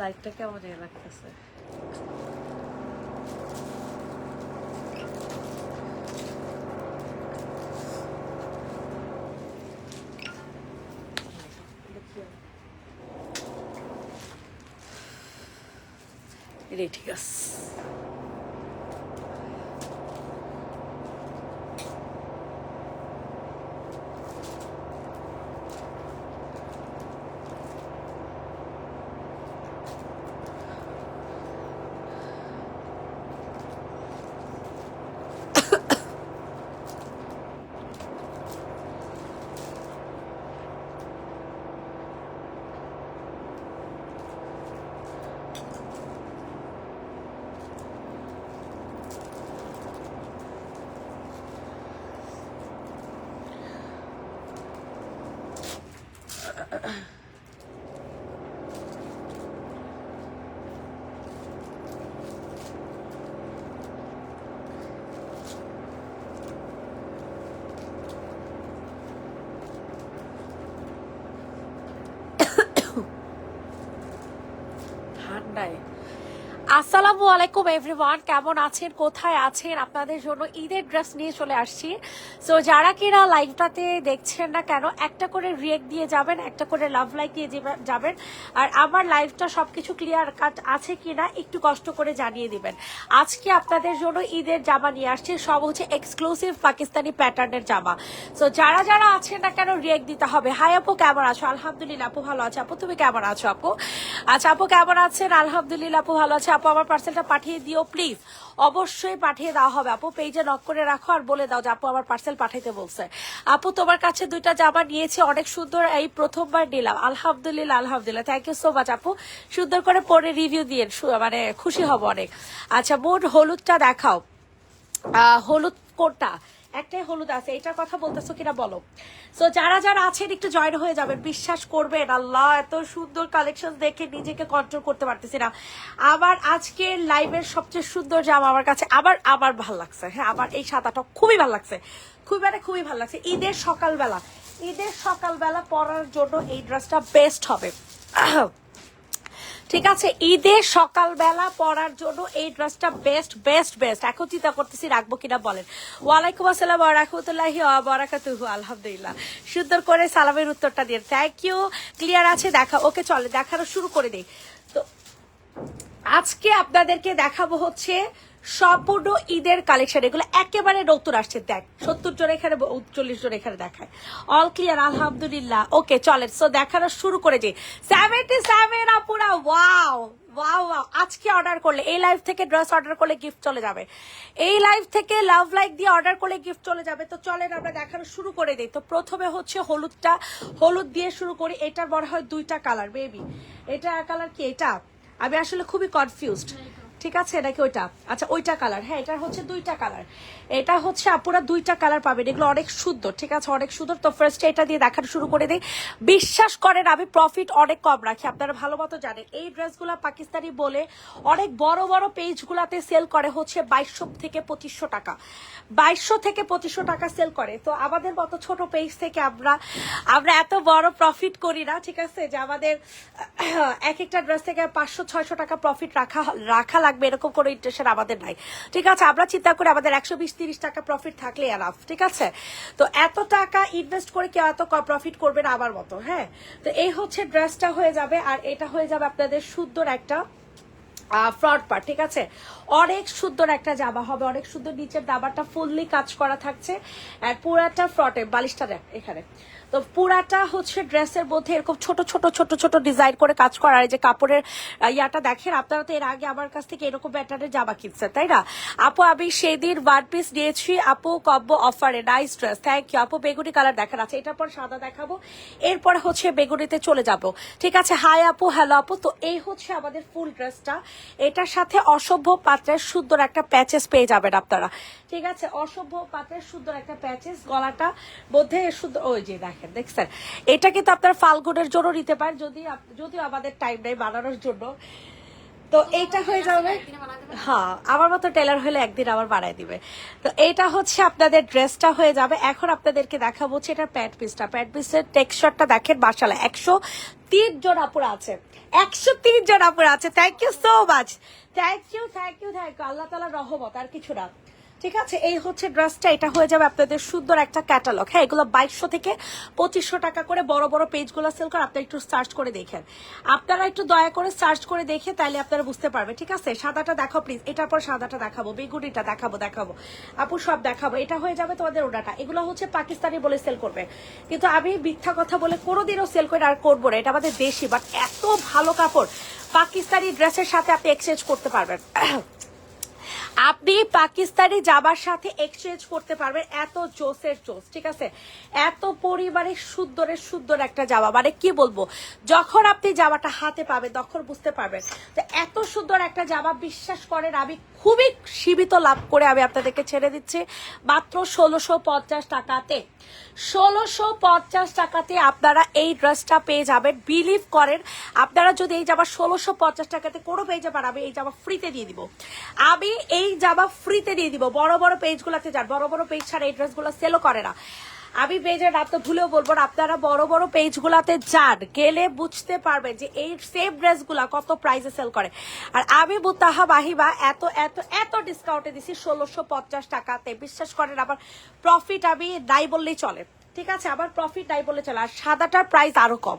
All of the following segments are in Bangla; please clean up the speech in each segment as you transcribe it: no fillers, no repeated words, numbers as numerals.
লাইটটা কেমন লাগতেছে। এটাই ঠিক আছে। ঠান্ডায় আসসালামু আলাইকুম এভরিওয়ান, কেমন আছেন, কোথায় আছেন? আপনাদের জন্য ঈদের ড্রেস নিয়ে চলে আসছি। সো যারা কিনা লাইভটাতে দেখছেন না কেন, একটা করে রিয়েক্ট দিয়ে যাবেন, একটা করে লাভ লাইক দিয়ে যাবেন, আর আমার লাইভটা সবকিছু ক্লিয়ার কাট আছে কিনা একটু কষ্ট করে জানিয়ে দিবেন। আজকে আপনাদের জন্য ঈদের জামা নিয়ে আসছি, সব হচ্ছে এক্সক্লুসিভ পাকিস্তানি প্যাটার্নের জামা। সো যারা যারা আছেন না কেন রিয়েক্ট দিতে হবে। হাই আপু, কেমন আছো? আলহামদুলিল্লাহ আপু ভালো আছে। আপু তুমি কেমন আছো? আপু আচ্ছা, আপু কেমন আছেন? আলহামদুলিল্লাহ আপু ভালো আছে। আপু আমার পার্সেলটা পাঠিয়ে দিও প্লিজ, অবশ্যই পাঠিয়ে দেওয়া হবে। আপু পেজে নক করে রাখো আর বলে দাও যে আপু আমার পার্সেল পাঠাইতে বলছে। আপু তোমার কাছে দুইটা জামা নিয়েছি, অনেক সুন্দর, এই প্রথমবার নিলাম। আলহামদুলিল্লাহ আলহামদুলিল্লাহ, থ্যাংক ইউ সো মাচ আপু। সুন্দর করে পরে রিভিউ দিয়ে মানে খুশি হব অনেক। আচ্ছা, মোট হলুদটা দেখাও। হলুদ কোনটা? একটাই হলুদ আছে, এটার কথা বলতেছো কিনা বলো। সো যারা যারা আছেন একটু জয়েন হয়ে যাবেন। বিশ্বাস করবেন, আল্লাহ এত সুন্দর কালেকশন দেখে নিজেকে কন্ট্রোল করতে পারতেছি না। আমার আজকের লাইভের সবচেয়ে সুন্দর জামা আমার কাছে আবার ভালো লাগছে। হ্যাঁ, আমার এই সাদাটা খুবই ভালো লাগছে, খুবই ভালো লাগছে। ঈদের সকালবেলা পরার জন্য এই ড্রেসটা বেস্ট হবে। ঠিক আছে, ঈদের সকালবেলা পরার জন্য এই ড্রেসটা বেস্ট। এখন চিন্তা করতেছি রাখবো কিনা বলেন। ওয়ালাইকুম আসসালাম ওয়া রাহমাতুল্লাহি ওয়া বারাকাতুহু। আলহামদুলিল্লাহ, সুন্দর করে সালামের উত্তরটা দিয়ে থ্যাংক ইউ। ক্লিয়ার আছে? দেখা ওকে, চলে দেখানো শুরু করে দেই। তো আজকে আপনাদেরকে দেখাবো হচ্ছে সম্পূর্ণ ঈদের কালেকশন। এগুলো একেবারে নতুন আসছে। দেখ 70 জন এখানে, 39 জন এখানে দেখায়। অল ক্লিয়ার আলহামদুলিল্লাহ। ওকে চলেন, সো দেখানো শুরু করে যে 77 আপুরা, ওয়াও ওয়াও ওয়াও। আজকে অর্ডার করলে, এই লাইভ থেকে ড্রেস অর্ডার করলে গিফট চলে যাবে। এই লাইভ থেকে লাভ লাইক দিয়ে অর্ডার করলে গিফট চলে যাবে। তো চলেন আমরা দেখানো শুরু করে দিই। তো প্রথমে হচ্ছে হলুদ দিয়ে শুরু করি। এটার মনে হয় দুইটা কালার বেবি। এটা কালার কি? এটা আমি আসলে খুবই কনফিউজড। ঠিক আছে, নাকি ওইটা? আচ্ছা ওইটা কালার। হ্যাঁ, এটা হচ্ছে দুইটা কালার। এটা হচ্ছে আপুরা দুইটা কালার পাবেন। এগুলো অনেক সুন্দর, ঠিক আছে, অনেক সুন্দর। তো ফার্স্টে এটা দিয়ে দেখানো শুরু করে দিই। বিশ্বাস করেন আমি প্রফিট অনেক কম রাখি, আপনারা ভালো মতো জানেন। এই ড্রেসগুলো পাকিস্তানি বলে অনেক বড় বড় পেজগুলাতে সেল করে হচ্ছে 2200 থেকে 2500 টাকা, 2200 থেকে 2500 টাকা সেল করে। তো আমাদের মতো ছোট পেজ থেকে আমরা এত বড় প্রফিট করি না, ঠিক আছে, যে আমাদের এক একটা ড্রেস থেকে 500-600 টাকা প্রফিট রাখা লাগবে এরকম কোনো ইন্টেনশন আমাদের নাই। ঠিক আছে, আমরা চিন্তা করি আমাদের 120-30 টাকা প্রফিট থাকলে এনাফ। ঠিক আছে, তো এত টাকা ইনভেস্ট করে কেউ এত প্রফিট করবে না আমার মতো। হ্যাঁ, তো এই হচ্ছে ড্রেসটা হয়ে যাবে, আর এটা হয়ে যাবে আপনাদের সুন্দর একটা ফ্রন্ট পার্ট। ঠিক আছে, অনেক সুন্দর একটা জামা হবে, অনেক সুন্দর। নিচের দাবারটা ফুললি কাজ করা থাকছে, আর পুরাটা ফ্রন্টে বালিশটা দেখ এখানে। তো পুরাটা হচ্ছে ড্রেসের মধ্যে এরকম ছোট ছোট ডিজাইন করে কাজ করা। আর এই যে কাপড়ের ইয়াটা দেখেন, আপনারা তো এর আগে আমার কাছ থেকে এরকম প্যাটার্নের জামা কিনছেন, তাই না আপু? আমি সেদিন 1 পিস নিয়েছি আপু, কম্বো অফারে। নাইস ড্রেস, থ্যাংক ইউ আপু। বেগুনি কালার দেখেন। আচ্ছা, এটার পর সাদা দেখাবো, এরপরে হচ্ছে বেগুনিতে চলে যাব। ঠিক আছে, হাই আপু, হ্যালো আপু। তো এই হচ্ছে আমাদের ফুল ড্রেসটা। এটার সাথে অসভ্য পাত্রের সুন্দর একটা প্যাচেস পেয়ে যাবেন আপনারা। ঠিক আছে, অসভ্য পাত্রের সুন্দর একটা প্যাচেস, গলাটা মধ্যে সুন্দর। ওই যে দেখছেন, এটা কিন্তু আপনার ফাল্গুনের জন্য নিতে পারেন, যদিও আমাদের টাইম নেই বানানোর জন্য। তো এইটা হয়ে যাবে। হ্যাঁ, আমার মতো টেলার হলে একদিন আবার বাড়ায় দিবে। তো এইটা হচ্ছে আপনাদের ড্রেসটা হয়ে যাবে। এখন আপনাদেরকে দেখাবো হচ্ছে এটার প্যান্ট পিসটা। প্যান্ট পিসের টেক্সচারটা দেখেন, মাশাআল্লাহ 103 জন আপুরা আছে, 103 জন আপুরা আছে। Thank you so much, thank you thank you thank you, আল্লাহ তাআলার রহমত, আর কিছু না। ঠিক আছে, এই হচ্ছে ড্রেসটা। এটা হয়ে যাবে আপনাদের সুন্দর একটা ক্যাটালগ। হ্যাঁ, এগুলো 2200 থেকে 2500 টাকা করে বড় বড় পেজগুলো সেল করে। আপনারা একটু সার্চ করে দেখেন, আপনারা একটু দয়া করে সার্চ করে দেখে, তাইলে আপনারা বুঝতে পারবে। ঠিক আছে, সাদাটা দেখাও প্লিজ, এটার পর সাদাটা দেখাবো, বেগুনিটা দেখাবো, দেখাবো আপু, সব দেখাবো। এটা হয়ে যাবে তোমাদের ওটাটা। এগুলো হচ্ছে পাকিস্তানি বলে সেল করবে, কিন্তু আমি মিথ্যা কথা বলে কোনোদিনও সেল করে আর করবো না। এটা আমাদের দেশি, বাট এত ভালো কাপড়, পাকিস্তানি ড্রেসের সাথে আপনি এক্সচেঞ্জ করতে পারবেন। আপনি পাকিস্তানি জামার সাথে এক্সচেঞ্জ করতে পারবেন, এত জোসের জোস। ঠিক আছে, এত পরিবারে সুন্দর একটা জামা, মানে কি বলবো, যখন আপনি জামাটা হাতে পাবেন তখন বুঝতে পারবেন তো এত সুন্দর একটা জামা। বিশ্বাস করেন, আমি খুবই সীমিত লাভ করে আমি আপনাদেরকে ছেড়ে দিচ্ছি মাত্র 1650 টাকাতে। 1650 টাকাতে আপনারা এই ড্রেসটা পেয়ে যাবেন। বিলিভ করেন, আপনারা যদি এই জামা 1650 টাকাতে কোনো পেজে বানাবে, এই জামা ফ্রিতে দিয়ে দিব। আমি এই জামা ফ্রিতে দিয়ে দিব। বড় বড় পেজগুলোতে যান, বড় বড় পেজ ছাড়া এই ড্রেসগুলো সেলও করে না। আমি পেজের নাম তো ভুলেও বলবো না, আপনারা বড় বড় পেজগুলাতে যান, গেলে বুঝতে পারবেন যে এই সেম ড্রেসগুলা কত প্রাইসে সেল করে। আর আমি মুতাহা মাহিবা এত এত এত ডিসকাউন্টে দিছি 1650 টাকাতে। বিশ্বাস করেন, আমার প্রফিট আমি নাই বললেই চলে। ঠিক আছে, আবার প্রফিট নাই বলে চলে। আর সাদাটার প্রাইস আরো কম,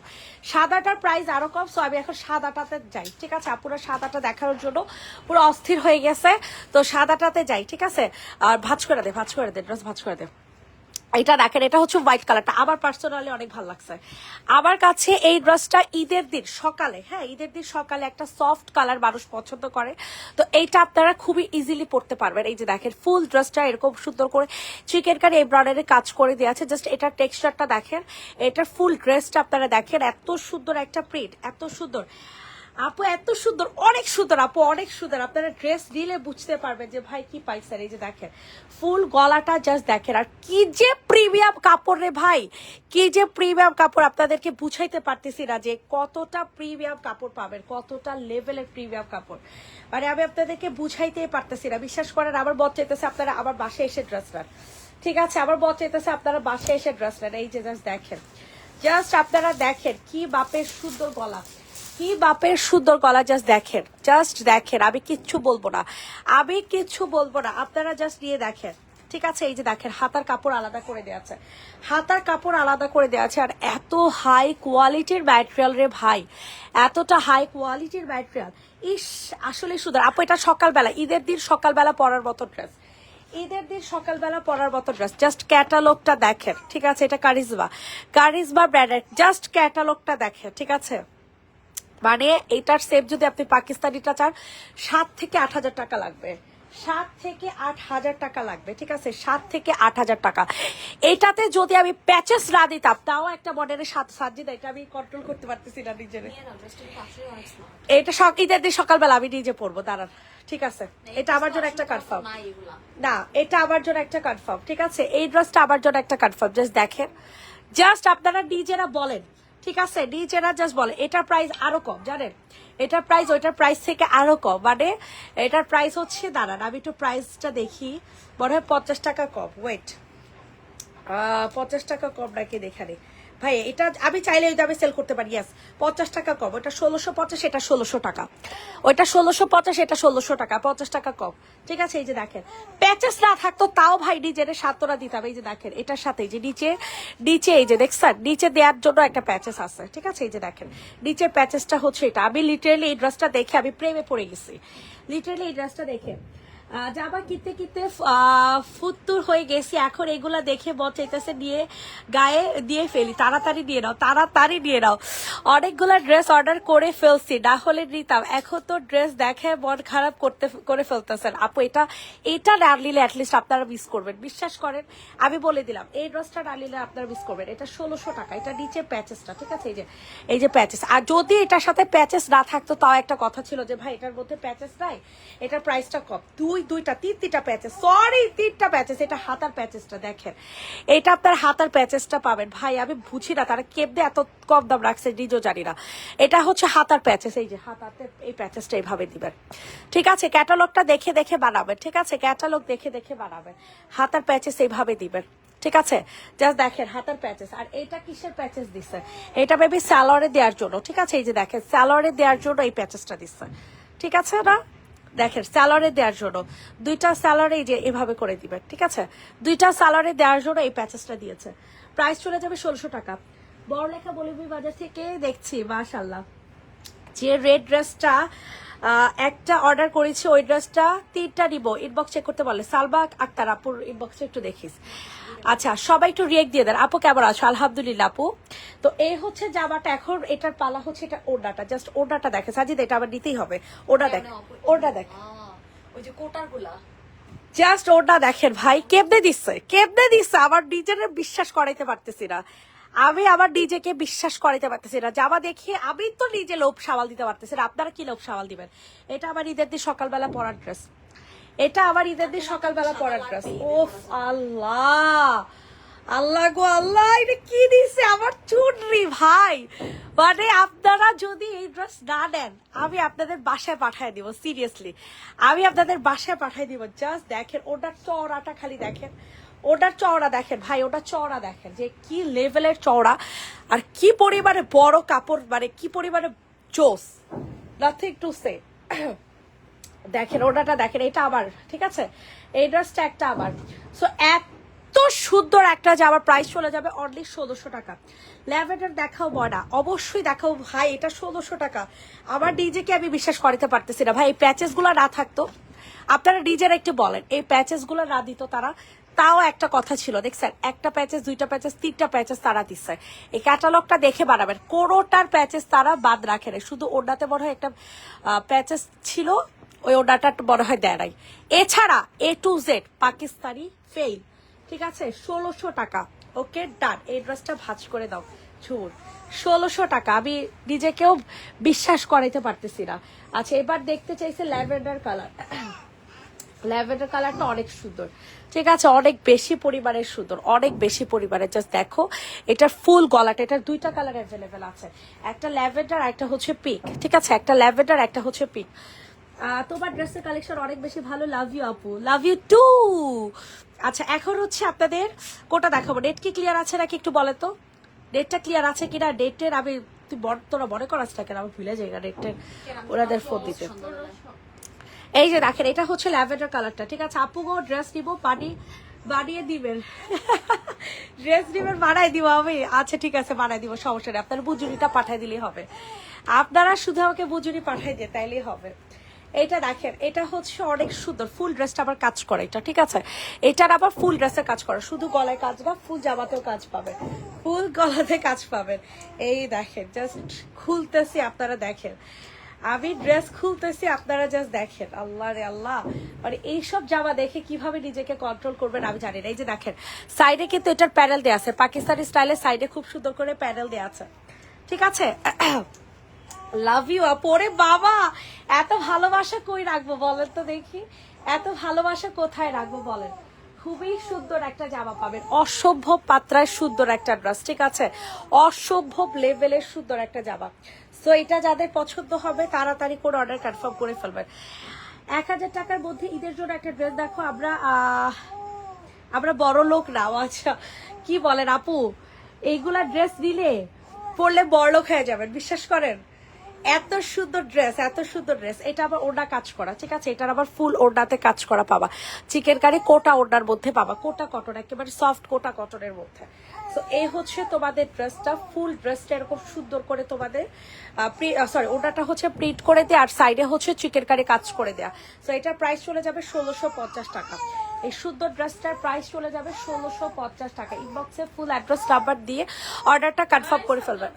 সাদাটার প্রাইস আরো কম। সো আমি এখন সাদাটাতে যাই। ঠিক আছে, আপুরা সাদাটা দেখানোর জন্য পুরো অস্থির হয়ে গেছে, তো সাদাটাতে যাই। ঠিক আছে, আর ভাঁজ করে দে, ভাঁজ করে দে, ড্রেস ভাঁজ করে দে। এটা দেখেন, এটা হচ্ছে হোয়াইট কালারটা, আমার পার্সোনালি অনেক ভালো লাগছে আমার কাছে এই ড্রেসটা। ঈদের দিন সকালে, হ্যাঁ ঈদের দিন সকালে একটা সফট কালার মানুষ পছন্দ করে, তো এইটা আপনারা খুবই ইজিলি পরতে পারবেন। এই যে দেখেন, ফুল ড্রেসটা এরকম সুন্দর করে চিকেন কারি এমব্রয়ডারি কাজ করে দেওয়া আছে। জাস্ট এটার টেক্সচারটা দেখেন, এটার ফুল ড্রেসটা আপনারা দেখেন, এত সুন্দর একটা প্রিন্ট, এত সুন্দর আপু, এত সুন্দর, অনেক সুন্দর আপু, অনেক সুন্দর। আপনারা ড্রেস দিলে বুঝতে পারবেন যে ভাই কি পাইছেন। এই যে দেখেন, ফুল গলাটা জাস্ট দেখেন, আর কি যে প্রিমিয়াম কাপড় রে ভাই, কি যে প্রিমিয়াম কাপড়। আপনাদেরকে বুঝাইতে পারতেছি না যে কতটা প্রিমিয়াম কাপড় পাবেন, কতটা লেভেলের প্রিমিয়াম কাপড়, মানে আমি আপনাদেরকে বুঝাইতেই পারতেছি না। বিশ্বাস করেন, আমার বদ চাইতেছে আপনারা আবার বাসায় এসে ড্রেস নেন। ঠিক আছে, আবার বদ চাইতেছে আপনারা বাসায় এসে ড্রেস নেন। এই যে জাস্ট দেখেন, জাস্ট আপনারা দেখেন কি বাপের সুন্দর গলা, কি বাপের সুন্দর গলা। জাস্ট দেখেন, জাস্ট দেখেন, আমি কিচ্ছু বলবো না, আমি কিচ্ছু বলবো না, আপনারা জাস্ট নিয়ে দেখেন। ঠিক আছে, এই যে দেখেন, হাতার কাপড় আলাদা করে দেওয়া আছে, হাতার কাপড় আলাদা করে দেওয়া আছে। আর এত হাই কোয়ালিটির ম্যাটেরিয়াল রে ভাই, এতটা হাই কোয়ালিটির ম্যাটেরিয়াল। ইস, আসলে সুন্দর আপু। এটা সকালবেলা, ঈদের দিন সকালবেলা পরার মতো ড্রেস, ঈদের দিন সকালবেলা পরার মতো ড্রেস। জাস্ট ক্যাটালগটা দেখেন। ঠিক আছে, এটা কারিজমা, কারিজমা ব্র্যান্ডের। জাস্ট ক্যাটালগটা দেখেন। ঠিক আছে, মানে এটার সেপ যদি আপনি পাকিস্তানিটা চান 7 থেকে 8 হাজার টাকা লাগবে, 7 থেকে 8 হাজার টাকা লাগবে। ঠিক আছে, 7 থেকে 8 হাজার টাকা। এটাতে যদি আমি প্যাচেস না দিতাম, তাও একটা মডেলের সাজিদা, এটা আমি কন্ট্রোল করতে পারতেছি না নিজের। এটা ঈদের দিন সকালবেলা আমি নিজে পরবো, দাঁড়ান। ঠিক আছে, এটা আমার জন্য একটা কনফার্ম, না এটা আমার জন্য একটা কনফার্ম। ঠিক আছে, এই ড্রেসটা আমার জন্য একটা কনফার্ম। জাস্ট দেখেন, জাস্ট আপনারা নিজেরা বলেন। ঠিক আছে, নিজেরা জাস্ট বলে এটার প্রাইস আরো কম, জানেন এটার প্রাইস ওইটার প্রাইস থেকে আরো কম। মানে এটার প্রাইস হচ্ছে, দাঁড়ান আমি একটু প্রাইসটা দেখি, মনে হয় 50 টাকা কম। ওয়েট, 50 টাকা কম নাকি দেখানে ভাই। এটা আমি চাইলে ওই দামে সেল করতে পারি। ইয়াস, 50 টাকা কম। ওটা 1650, এটা 1600 টাকা। ওইটা 1650, এটা 1600 টাকা, 50 টাকা কম। ঠিক আছে, এই যে দেখেন, প্যাচেস না থাকতো তাও ভাই নিজের সাতরা দিতাম। এই যে দেখেন, এটার সাথে এই যে নিচে নিচে এই যে দেখছেন, নিচে দেওয়ার জন্য একটা প্যাচেস আছে। ঠিক আছে, এই যে দেখেন, নিচের প্যাচেসটা হচ্ছে এটা। আমি লিটারেলি এই ড্রেসটা দেখে আমি প্রেমে পড়ে গেছি, লিটারেলি এই ড্রেসটা দেখে জামা কিনতে কিনতে ফুত্তুর হয়ে গেছি। এখন এগুলা দেখে মন চাইতেছে নিয়ে গায়ে দিয়ে ফেলি। তাড়াতাড়ি দিয়ে নাও, তাড়াতাড়ি দিয়ে নাও। অনেকগুলা ড্রেস অর্ডার করে ফেলছি, না হলে নিতাম। এখন তো ড্রেস দেখে মন খারাপ করে ফেলতেছেন আপু। এটা না নিলে অ্যাটলিস্ট আপনারা মিস করবেন। বিশ্বাস করেন, আমি বলে দিলাম, এই ড্রেসটা না নিলে আপনারা মিস করবেন। এটা 1600 টাকা। এটা নিচে প্যাচেসটা। ঠিক আছে, এই যে প্যাচেস। আর যদি এটার সাথে প্যাচেস না থাকতো তাও একটা কথা ছিল যে ভাই এটার মধ্যে প্যাচেস নাই, এটার প্রাইসটা কম। 2 তিনটা প্যাচেস, সরি 3টা প্যাচেস। এটা হাতার প্যাচেসটা দেখেন, এটা আপনার হাতার প্যাচেসটা পাবেন। ভাই আমি বুঝি না তারা কেপ দিয়ে এত কম দাম রাখছে, নিজেও জানি না। এটা হচ্ছে হাতার প্যাচেস, এই যে হাতাতে এই প্যাচেসটা এইভাবে দিবেন, ঠিক আছে? ক্যাটালগটা দেখে দেখে বানাবেন, ঠিক আছে? ক্যাটালগ দেখে দেখে বানাবেন। হাতার প্যাচেস এইভাবে দিবেন, ঠিক আছে? জাস্ট দেখেন হাতার প্যাচেস। আর এটা কিসের প্যাচেস দিচ্ছে? এটা বেবি স্যালোয়ারে দেওয়ার জন্য, ঠিক আছে? এই যে দেখেন স্যালোয়ারে দেওয়ার জন্য এই প্যাচেসটা দিচ্ছে, ঠিক আছে না? দেখেন স্যালোয়ারে দেওয়ার জন্য 2টা স্যালোয়ারে এই যে এভাবে করে দিবেন, ঠিক আছে? 2টা স্যালোয়ারে দেওয়ার জন্য এই প্যাচেসটা দিয়েছে। প্রাইস চলে যাবে 1600 টাকা। বড়লেখা বলিবি বাজার থেকে দেখছি, মাশাআল্লাহ। যে রেড ড্রেসটা একটা অর্ডার করেছি, ওই ড্রেসটা 3টা নিব। ইনবক্স চেক করতে বলে সালবা আক্তার আপুর ইনবক্সে একটু দেখিস। আচ্ছা সবাই একটু রিয়েক্ট দিয়ে দেন। আপু কেমন আছো? আলহামদুলিল্লাহ আপু। তো এই হচ্ছে জামাটা, এখন এটার পালা হচ্ছে এটা ওড়নাটা। জাস্ট ওড়নাটা দেখে সাজিদ, এটা আবার নিতেই হবে। ওড়না দেখ, ওড়না দেখ, ওই যে কোটারগুলা জাস্ট ওড়না দেখেন ভাই, কেমনে দিচ্ছে। আমার নিজের বিশ্বাস করাইতে পারতেছি না, আমি আমার নিজেকে বিশ্বাস করাইতে পারতেছি না। জামা দেখে আমি তো নিজে লোভ সামাল দিতে পারতেছি না, আপনারা কি লোভ সামাল দিবেন? এটা আমার ঈদের দিন সকালবেলা পরার ড্রেস, এটা আমার ঈদের দিন সকালবেলা পরার ড্রেস। ওফ আল্লাহ, আল্লাহ গো আল্লাহ, এটা কি দিছে আমার চুনরি ভাই। মানে আপনারা যদি এই ড্রেস না নেন, আমি আপনাদের বাসায় পাঠিয়ে দিব, সিরিয়াসলি আমি আপনাদের বাসায় পাঠিয়ে দিব। জাস্ট দেখেন ওটার চওড়াটা, খালি দেখেন ওটার চওড়া দেখেন ভাই, ওটা চওড়া দেখেন যে কি লেভেলের চওড়া, আর কি পরিমাণে বড় কাপড়, মানে কি পরিমাণে জোস, নাথিং টু সে। দেখেন ওটাটা দেখেন, এটা আবার ঠিক আছে, এই ড্রেসটা একটা আবার। সো এত সুন্দর একটা যে আমার প্রাইস চলে যাবে অনলি 1600 টাকা। ল্যাভেন্ডার দেখাও বয়না, অবশ্যই দেখাও ভাই, এটা 1600 টাকা। আমার ডিজেকে আমি বিশ্বাস করাতে পারতেছি না ভাই, এই প্যাচেস গুলো না থাকতো, আপনারা ডিজের একটু বলেন, এই প্যাচেস গুলো না দিত তারা, তাও একটা কথা ছিল। দেখছেন একটা প্যাচেস, 2টা প্যাচেস, 3টা প্যাচেস তারা দিচ্ছে। এই ক্যাটালগটা দেখে বানাবেন, কোনোটার প্যাচেস তারা বাদ রাখে না। শুধু ওটাতে মনে হয় একটা প্যাচেস ছিল, ওই ওটাটা মনে হয় দেয় নাই। এছাড়া A to Z Pakistani fail, ঠিক আছে? 1600 টাকা। ওকে ডান, এই ড্রেসটা ভাঁজ করে দাও ছুর। 1600 টাকা, আমি নিজেকেও বিশ্বাস করাইতে পারতেছি না। আচ্ছা এবার দেখতে চাইছে ল্যাভেন্ডার কালার। ল্যাভেন্ডার কালারটা অনেক সুন্দর, ঠিক আছে? অনেক বেশি পরিবারের সুন্দর, অনেক বেশি পরিবারের। জাস্ট দেখো এটার ফুল গলাটা, এটার 2টা কালার অ্যাভেলেবেল আছে, একটা ল্যাভেন্ডার একটা হচ্ছে পিঙ্ক, ঠিক আছে? একটা ল্যাভেন্ডার একটা হচ্ছে পিঙ্ক। তোমার ড্রেসের কালেকশন অনেক বেশি ভালো, লাভ ইউ আপু, লাভ ইউ টু। আচ্ছা এখন হচ্ছে আপনাদের কোটা দেখাবো। ডেট কি ক্লিয়ার আছে নাকি একটু বলে তো, ডেটটা ক্লিয়ার আছে কিনা? ডেটের আমি তোরা মনে করাস না কেন, আমি ভুলে যাই না ডেটের ওনাদের ফোন দিতে। এই যে দেখেন এটা হচ্ছে ল্যাভেন্ডার কালারটা, ঠিক আছে? আপু গো ড্রেস নিব, বানিয়ে দিবেন। ড্রেস নিবেন, বানাই দিব আমি। আচ্ছা ঠিক আছে বানাই দিব, সমস্যা নেই। আপনার বুজুরিটা পাঠাই দিলেই হবে, আপনারা শুধু আমাকে বুজুরি পাঠাই দিয়ে তাইলেই হবে। এটা দেখেন এটা হচ্ছে অনেক সুন্দর, ফুল ড্রেসটা আবার কাজ করে এটা, ঠিক আছে? এটার আবার ফুল ড্রেসে কাজ করে, শুধু গলায় কাজ না, ফুল জামাতেও কাজ পাবেন, ফুল গলাতে কাজ পাবেন। এই দেখেন জাস্ট খুলতেছি, আপনারা দেখেন আমি ড্রেস খুলতেছি, আপনারা জাস্ট দেখেন। আল্লাহ রে আল্লাহ, মানে এইসব জামা দেখে কিভাবে নিজেকে কন্ট্রোল করবেন আমি জানি না। এই যে দেখেন সাইডে কিন্তু এটার প্যানেল দেওয়া আছে, পাকিস্তানি স্টাইলে সাইডে খুব সুন্দর করে প্যানেল দেওয়া আছে, ঠিক আছে? লাভ ইউ আপরে বাবা, এত ভালোবাসা কই রাখবো বলেন তো দেখি, এত ভালোবাসা কোথায় রাখবো বলেন? খুবই সুন্দর একটা জামা পাবেন, অসম্ভব মাত্রায় সুন্দর একটা ড্রেস, ঠিক আছে? অসম্ভব লেভেলের সুন্দর একটা জামা। সো এটা যাদের পছন্দ হবে তাড়াতাড়ি করে অর্ডার কনফার্ম করে ফেলবেন। 1000 টাকার মধ্যে ঈদের জন্য একটা ড্রেস দেখো। আমরা বড় লোক না। আচ্ছা কি বলেন আপু, এইগুলা ড্রেস নিলে পরলে বড় লোক হয়ে যাবেন, বিশ্বাস করেন। এত সুন্দর ড্রেস, এত সুন্দর ড্রেস। এটা আবার ওড়না কাজ করা, ঠিক আছে? এটার আবার ফুল ওড়নাতে কাজ করা পাবা, চিকেন কারি কোটা ওড়নার মধ্যে পাবা, কোটা কটন, একেবারে সফট কোটা কটনের মধ্যে। তো এই হচ্ছে তোমাদের ড্রেসটা, ফুল ড্রেসটা এরকম সুন্দর করে তোমাদের ওড়নাটা হচ্ছে প্রিন্ট করে দেয়া, আর সাইডে হচ্ছে চিকেন কারি কাজ করে দেয়া। তো এটার প্রাইস চলে যাবে 1650 টাকা। এই সুন্দর ড্রেসটার প্রাইস চলে যাবে 1650 টাকা। ইনবক্সে ফুল অ্যাড্রেস নাম্বার দিয়ে অর্ডারটা কনফার্ম করে ফেলবেন।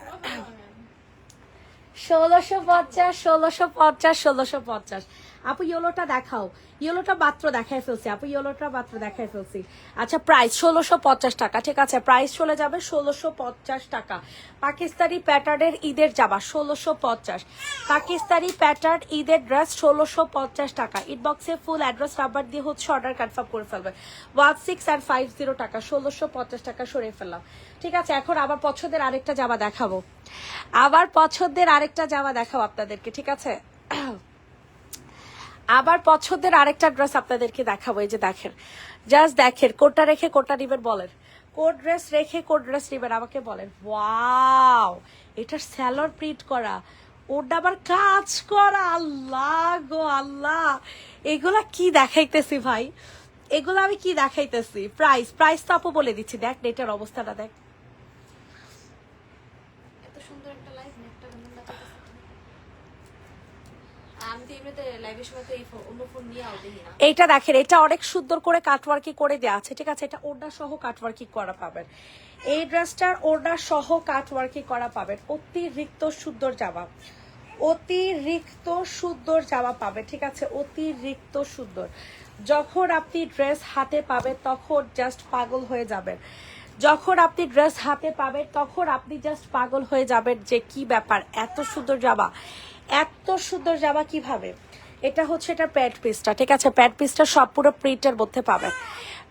1650, 1650, 1650। আপু ইয়েলোটা দেখাও, ইয়েলোটা মাত্র দেখায় ফেলছি আপু, ইয়েলোটা মাত্র দেখায় ফেলছি। আচ্ছা প্রাইস 1650 টাকা, ঠিক আছে প্রাইস চলে যাবে 1650 টাকা। পাকিস্তানি প্যাটার্নের ঈদের জামা 1650, পাকিস্তানি প্যাটার্ন ঈদের ড্রেস 1650 টাকা। ইনবক্সে ফুল অ্যাড্রেস নাম্বার দিয়ে হচ্ছে অর্ডার কনফার্ম করে ফেলবে। 1650 টাকা, 1650 টাকা সরিয়ে ফেললাম। ঠিক আছে, এখন আবার পছন্দের আরেকটা জামা দেখাবো, আবার পছন্দের আরেকটা জামা দেখাবো আপনাদেরকে, ঠিক আছে আবার পছন্দের আরেকটা ড্রেস আপনাদেরকে দেখাবো। এই যে দেখেন, জাস্ট দেখেন, কোটটা রেখে কোটটা নিবেন বলেন, কোট ড্রেস রেখে কোট ড্রেস নিবেন আমাকে বলেন। ওয়াও, এটা স্যালোর প্রিন্ট করা, ওটা আবার কাজ করা, আল্লাহ গো আল্লাহ, এগুলা কি দেখাইতেছি ভাই, এগুলো আমি কি দেখাইতেছি। প্রাইস প্রাইস তো আপু বলে দিচ্ছি, দেখ নেটের অবস্থাটা দেখ। এত সুন্দর একটা লাইভ নেটটা কেমন লাগতেছে। আমি তো এমনিতে লাইভের সময় তো এই অন্য ফোন নিয়ে আও দেখি না। এইটা দেখেন, এটা অনেক সুন্দর করে কাটওয়ার্কি করে দেওয়া আছে, ঠিক আছে, এটা ওড়না সহ কাটওয়ার্কি করা পাবেন। এই ড্রেসটার ওড়না সহ কাটওয়ার্কি করা পাবেন। অতিরিক্ত সুন্দর জামা, অতিরিক্ত সুন্দর জামা পাবেন, ঠিক আছে, অতিরিক্ত সুন্দর। যখন আপনি ড্রেস হাতে পাবেন তখন জাস্ট পাগল হয়ে যাবেন, যখন আপনি ড্রেস হাতে পাবেন তখন আপনি জাস্ট পাগল হয়ে যাবেন যে কি ব্যাপার, এত সুন্দর জামা, এত সুন্দর জামা কিভাবে। এটা হচ্ছে এটা প্যান্ট পিসটা, ঠিক আছে, প্যান্ট পিসটা সব পুরো প্রিন্টের মধ্যে পাবেন,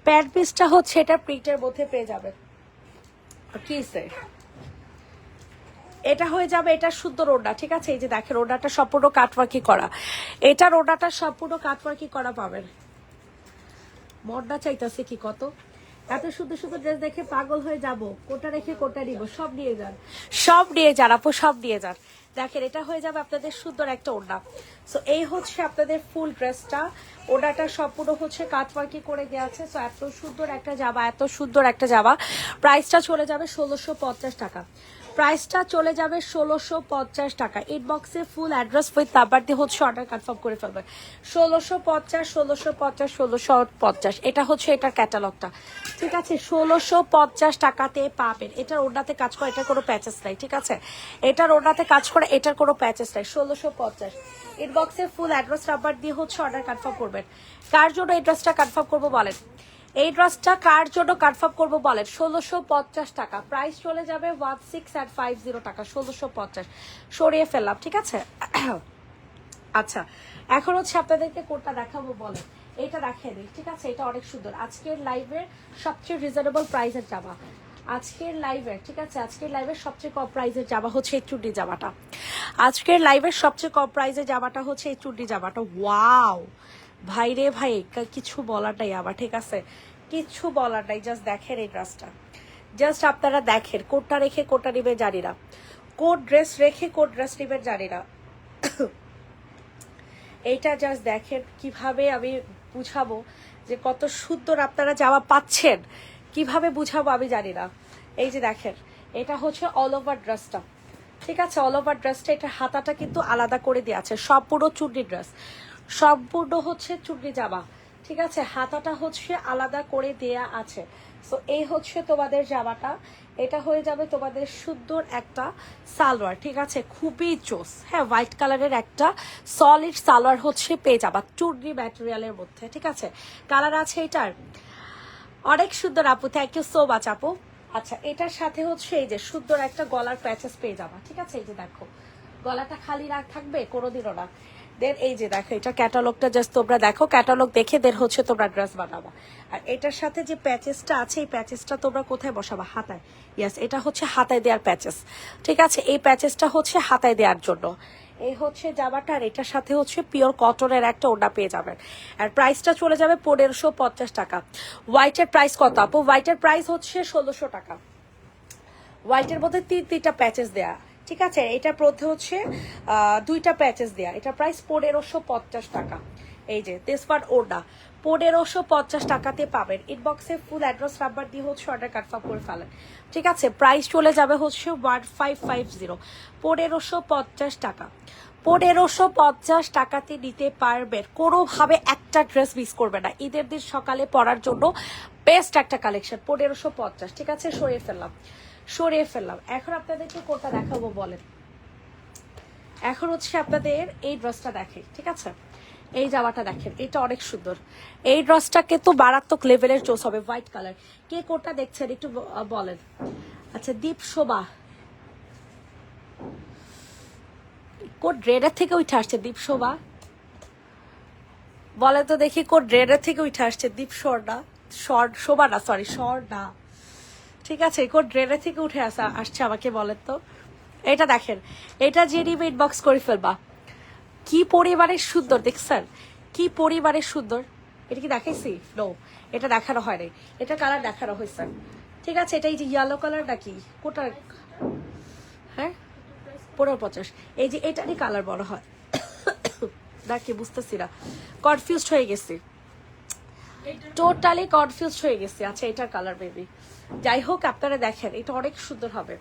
প্যান্ট পিসটা হচ্ছে এটা প্রিন্টের মধ্যে পেয়ে যাবেন। কি সে এটা হয়ে যাবে, এটা সুন্দর ওড়না, ঠিক আছে, এই যে দেখেন ওড়নাটা সম্পূর্ণ কাটওয়ার্কি করা, এটার ওড়নাটা সম্পূর্ণ কাটওয়ার্কি করা পাবেন। মডটা চাইতেছে কি কত, এত সুন্দর সুন্দর ড্রেস দেখে পাগল হয়ে যাব, কোটা রেখে কোটা নিব, সব নিয়ে যান, সব নিয়ে যান আপু, সব নিয়ে যান। দেখেন এটা হয়ে যাবে আপনাদের সুন্দর একটা ওড়না। সো এই হচ্ছে আপনাদের ফুল ড্রেসটা, ওড়নাটা সম্পূর্ণ হচ্ছে কাটওয়ার্কি করে দেওয়া আছে। সো এত সুন্দর একটা জামা, এত সুন্দর একটা জামা। প্রাইসটা চলে যাবে 1650 টাকা, প্রাইসটা চলে যাবে 1650 টাকা। ইনবক্সে ফুল অ্যাড্রেস উইথ নাম্বার দিয়ে হচ্ছে অর্ডার কনফার্ম করে ফেলবেন। 1650, 1650, 1650, এটা হচ্ছে এটার ক্যাটালগটা, ঠিক আছে, 1650 টাকাতে পাবেন। এটার ওড়নাতে কাজ করে, এটার কোনো প্যাচেস নাই, ঠিক আছে, এটার ওড়নাতে কাজ করে, এটার কোনো প্যাচেস নাই। 1650, ইনবক্সে ফুল অ্যাড্রেস নাম্বার দিয়ে হচ্ছে অর্ডার কনফার্ম করবেন। কার জন্য এই ড্রেসটা কনফার্ম করবো বলেন, এই ড্রেসটা কার জন্য কনফার্ম করবো বলেন। 1650 টাকা, প্রাইস চলে যাবে 1650 টাকা, 1650 সরিয়ে ফেললাম, ঠিক আছে আচ্ছা এখন হচ্ছে আপনাদেরকে কোনটা দেখাবো বলেন, এটা দেখিয়ে দিই, ঠিক আছে, এটা অনেক সুন্দর। আজকের লাইভের সবচেয়ে রিজনেবল প্রাইসের জামা, আজকের লাইভের, ঠিক আছে, আজকের লাইভের সবচেয়ে কম প্রাইসের জামা হচ্ছে এই চুন্ডি জামাটা, আজকের লাইভের সবচেয়ে কম প্রাইসের জামাটা হচ্ছে এই চুন্ডি জামাটা। ওয়াও ভাই রে ভাই, কিছু বলার নাই আবার, ঠিক আছে, কিছু বলার নাই, জাস্ট দেখেন এই ড্রেসটা, জাস্ট আপনারা দেখেন, কোটটা রেখে কোটটা নিবে জানি না, কোট ড্রেস রেখে কোট ড্রেস নিবেন জানি না। এইটা জাস্ট দেখেন, কিভাবে আমি বুঝাবো যে কত সুন্দর আপনারা জামা পাচ্ছেন, কিভাবে বুঝাবো আমি জানি না। এই যে দেখেন, এটা হচ্ছে অল ওভার ড্রেসটা, ঠিক আছে, অল ওভার ড্রেসটা, এটা হাতাটা কিন্তু আলাদা করে দেওয়া আছে, সম্পূর্ণ চুন্ডি ড্রেস, সম্পূর্ণ হচ্ছে চুন্ডি জামা, ঠিক আছে, হাতাটা হচ্ছে আলাদা করে দেয়া আছে। সো এই হচ্ছে তোমাদের জামাটা, এটা হয়ে যাবে তোমাদের সুন্দর একটা সালোয়ার, ঠিক আছে, খুবই জোস, হ্যাঁ, হোয়াইট কালারের একটা সলিড সালোয়ার হচ্ছে পেয়ে যাবা চুন্ডি ম্যাটেরিয়ালের মধ্যে, ঠিক আছে, কালার আছে এটার, অনেক সুন্দর আপু, থ্যাংক ইউ সো মাচ আপু। আচ্ছা এটার সাথে হচ্ছে এই যে সুন্দর একটা গলার প্যাচেস পেয়ে যাবা, ঠিক আছে, এই যে দেখো গলাটা খালি রাখ থাকবে কোনোদিনও না। দেন এই যে দেখো, এটা ক্যাটালগটা জাস্ট তোমরা দেখো, ক্যাটালগ দেখে দেন হচ্ছে তোমরা ড্রেস বানাবা। আর এটার সাথে যে প্যাচেসটা আছে, এই প্যাচেসটা তোমরা কোথায় বসাবা, হাতায়, ইয়াস, এটা হচ্ছে হাতায় দেওয়ার প্যাচেস, ঠিক আছে, এই প্যাচেসটা হচ্ছে হাতায় দেওয়ার জন্য। এই হচ্ছে জামাটা, আর এটার সাথে হচ্ছে পিওর কটনের একটা ওড়না পেয়ে যাবেন। আর প্রাইসটা চলে যাবে 1550 টাকা। হোয়াইটের প্রাইস কত আপু, হোয়াইটের প্রাইস হচ্ছে 1600 টাকা, হোয়াইটের মধ্যে তিনটা প্যাচেস দেয়া, ঠিক আছে, এটার মধ্যে হচ্ছে দুইটা প্যাচেস দেয়া, এটা প্রাইস 1550 টাকা। এই যে দিস ওয়ান ওড়না 1550 টাকাতে পাবেন। ইনবক্সে ফুল অ্যাড্রেস নাম্বার দিয়ে হচ্ছে অর্ডার কনফার্ম করে ফেলেন, ঠিক আছে, প্রাইস চলে যাবে হচ্ছে 1550, 1550 টাকা, 1550 টাকাতে নিতে পারবেন, কোনোভাবে একটা ড্রেস মিস করবে না, ঈদের দিন সকালে পরার জন্য বেস্ট একটা কালেকশন, 1550, ঠিক আছে, সরিয়ে ফেললাম, সরিয়ে ফেললাম। এখন আপনাদেরকে কোনটা দেখাবো বলেন, এখন হচ্ছে আপনাদের এই ড্রেসটা দেখে, ঠিক আছে, এই জামাটা দেখেন, এটা অনেক সুন্দর। এই ড্রেসটাকে তো মারাত্মক লেভেলের চোস হবে, হোয়াইট কালার। কে কোনটা দেখছেন একটু বলেন। আচ্ছা, দীপ শোভা কোন রেডের থেকে উঠে আসছে? দীপ শোভা বলে তো দেখি, কোন রেডের থেকে উঠে আসছে? দীপ শোভা শোভা না, সরি না, ঠিক আছে, কোন রেডের থেকে উঠে আসছে আমাকে বলেন তো। এটা দেখেন, এটা যে নিবে ইনবক্স করে ফেলবা। কি পরিবারে সুন্দর দেখছেন, কি পরিবারে সুন্দর। এটা কি দেখাইছি? নো, এটা দেখানো হয় নাই, এটা কালার দেখানো হয়েছে। ঠিক আছে, এটা এই যে ইয়েলো কালার নাকি কোটা, হ্যাঁ 1550। এই যে এটারই কালার বড় হয় নাকি বুঝতেছি না, কনফিউজড হয়ে গেছি, টোটালি কনফিউজড হয়ে গেছি। আচ্ছা, এটার কালার বেবি, যাই হোক আপনারা দেখেন, এটা অনেক সুন্দর হবে,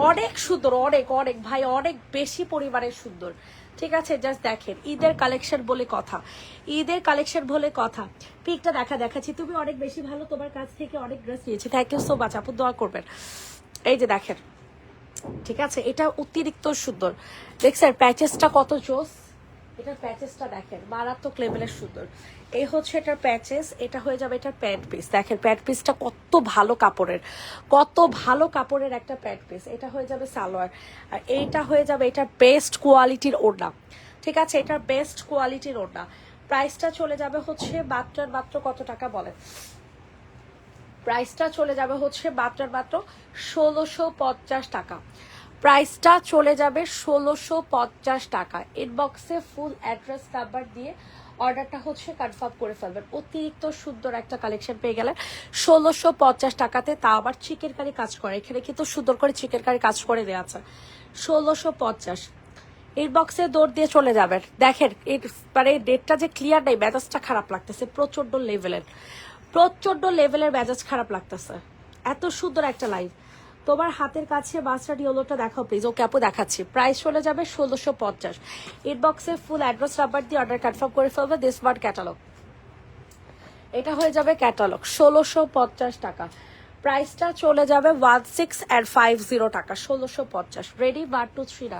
অনেক সুন্দর, অনেক অনেক ভাই, অনেক বেশি পরিবারের সুন্দর। ঠিক আছে, জাস্ট দেখেন, ঈদের কালেকশন বলে কথা, ঈদের কালেকশন বলে কথা। পিকটা দেখাচ্ছি, তুমি অনেক বেশি ভালো, তোমার কাছ থেকে অনেক ড্রেস নিয়েছি, থ্যাংক ইউ সো মাচ আপু, দোয়া করবেন। এই যে দেখেন, ঠিক আছে, এটা অতিরিক্ত সুন্দর দেখছেন, প্যাচেসটা কত জোস। এটার প্যাচেসটা দেখেন, মারাত্মক লেভেলের সুন্দর। এই হচ্ছে এটার প্যাচেস, এটা হয়ে যাবে এটার প্যান্ট পিস। দেখেন প্যান্ট পিসটা কত ভালো কাপড়ের, কত ভালো কাপড়ের একটা প্যান্ট পিস। এটা হয়ে যাবে সালোয়ার, আর এইটা হয়ে যাবে এটার বেস্ট কোয়ালিটির ওড়না। ঠিক আছে, এটার বেস্ট কোয়ালিটির ওড়না। প্রাইসটা চলে যাবে হচ্ছে মাত্র কত টাকা বলেন? প্রাইসটা চলে যাবে হচ্ছে মাত্র 1650 টাকা। প্রাইসটা চলে যাবে 1650 টাকা। ইনবক্সে ফুল অ্যাড্রেস নাম্বার দিয়ে অর্ডারটা হচ্ছে কনফার্ম করে ফেলবেন। অতিরিক্ত সুন্দর একটা কালেকশন পেয়ে গেলেন 1650 টাকাতে, তা আবার চিকেন কারি কাজ করে, এখানে কিন্তু সুন্দর করে চিকেন কারি কাজ করে দেওয়া আছে। 1650 ইনবক্সে দৌড় দিয়ে চলে যাবেন। দেখেন মানে ডেটটা যে ক্লিয়ার নেই, মেজাজটা খারাপ লাগতেছে, প্রচন্ড লেভেলের মেজাজ খারাপ লাগতেছে। এত সুন্দর একটা লাইভ, তোমার হাতের কাছে মাস্টার্ড ইয়েলোটা দেখাও প্লিজ। ওকে আপু দেখাচ্ছি। প্রাইস চলে যাবে 1650। ইনবক্সে ফুল অ্যাড্রেস নাম্বার দিয়ে অর্ডার কনফার্ম করে ফেলবে। দিস ওয়ার্ড ক্যাটালগ, এটা হয়ে যাবে ক্যাটালগ 1650 টাকা। প্রাইসটা চলে যাবে 1650 টাকা। 1650 রেডি 1 2 3 না,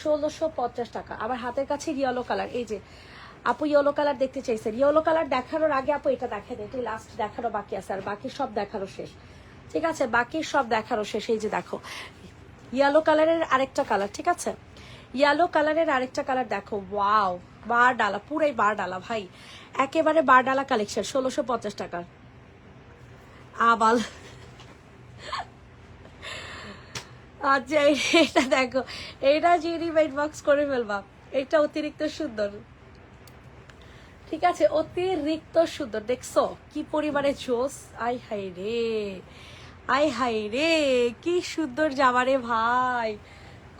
1650 টাকা। আবার হাতের কাছে ইয়েলো কালার, এই যে আপু ইয়েলো কালার দেখতে চাইছেন, ইয়েলো কালার দেখানোর আগে আপু এটা দেখেন, এটাই লাস্ট দেখানো বাকি আছে, আর বাকি সব দেখানো শেষ। ঠিক আছে, বাকি সব দেখানো শেষ। এই যে দেখো ইয়েলো কালারের আরেকটা কালার, ঠিক আছে, ইয়েলো কালারের আরেকটা কালার দেখো, ওয়াও, বার ডালা, পুরাই বার ডালা ভাই, একেবারে বার ডালা কালেকশন। 1650 টাকা। আবাল আচ্ছা, এটা দেখো, এটা জিনি বাইট বক্স করে ফেলবা, এটা অতিরিক্ত সুন্দর। ঠিক আছে, অতিরিক্ত সুন্দর, দেখছো কি পরিমাণে জোস। আই হাই রে, আই হাই রে, কি সুন্দর জামা রে ভাই।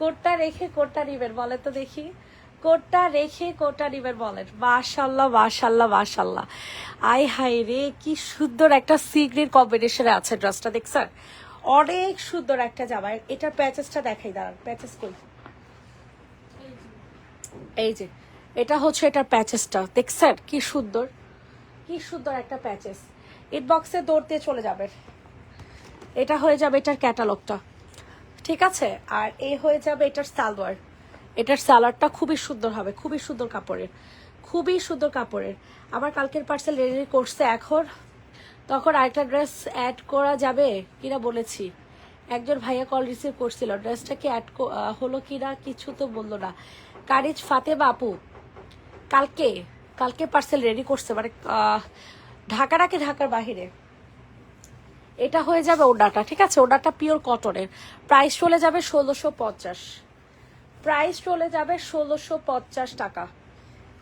কোটটা রেখে কোটটা নিবেন বলেন তো দেখি, কোটটা রেখে কোটটা নিবেন বলেন। মাশাল্লাহ মাশাল্লাহ মাশাল্লাহ, আই হাই রে, কি সুন্দর একটা সি গ্রিন কম্বিনেশনে আছে ড্রেসটা, দেখছেন অনেক সুন্দর একটা জামা। এটার প্যাচেসটা দেখাই, দাঁড়ান প্যাচেস কই, এই যে এটা হচ্ছে এটার প্যাচেসটা, দেখছেন কি সুন্দর, কি সুন্দর একটা প্যাচেস। ইনবক্সে দৌড় দিয়ে চলে যাবেন। এটা হয়ে যাবে এটার ক্যাটালগটা, ঠিক আছে, আর এই হয়ে যাবে এটার সালোয়ার। এটার সালোয়ারটা খুবই সুন্দর হবে, খুবই সুন্দর কাপড়ের, খুবই সুন্দর কাপড়ের। আমার কালকের পার্সেল রেডি করছে, এখন তখন আরেকটা ড্রেস অ্যাড করা যাবে কিনা বলেছি। একজন ভাইয়া কল রিসিভ করছিল, ড্রেসটা কি অ্যাড হলো কিনা কিছু তো বললো না। কারিজ ফাতেমা আপু কালকে পার্সেল রেডি করছে, মানে ঢাকা নাকি ঢাকার বাহিরে। এটা হয়ে যাবে ওড়নাটা, ঠিক আছে, ওড়নাটা পিওর কটনের। প্রাইস চলে যাবে 1650। প্রাইস চলে যাবে 1650 টাকা।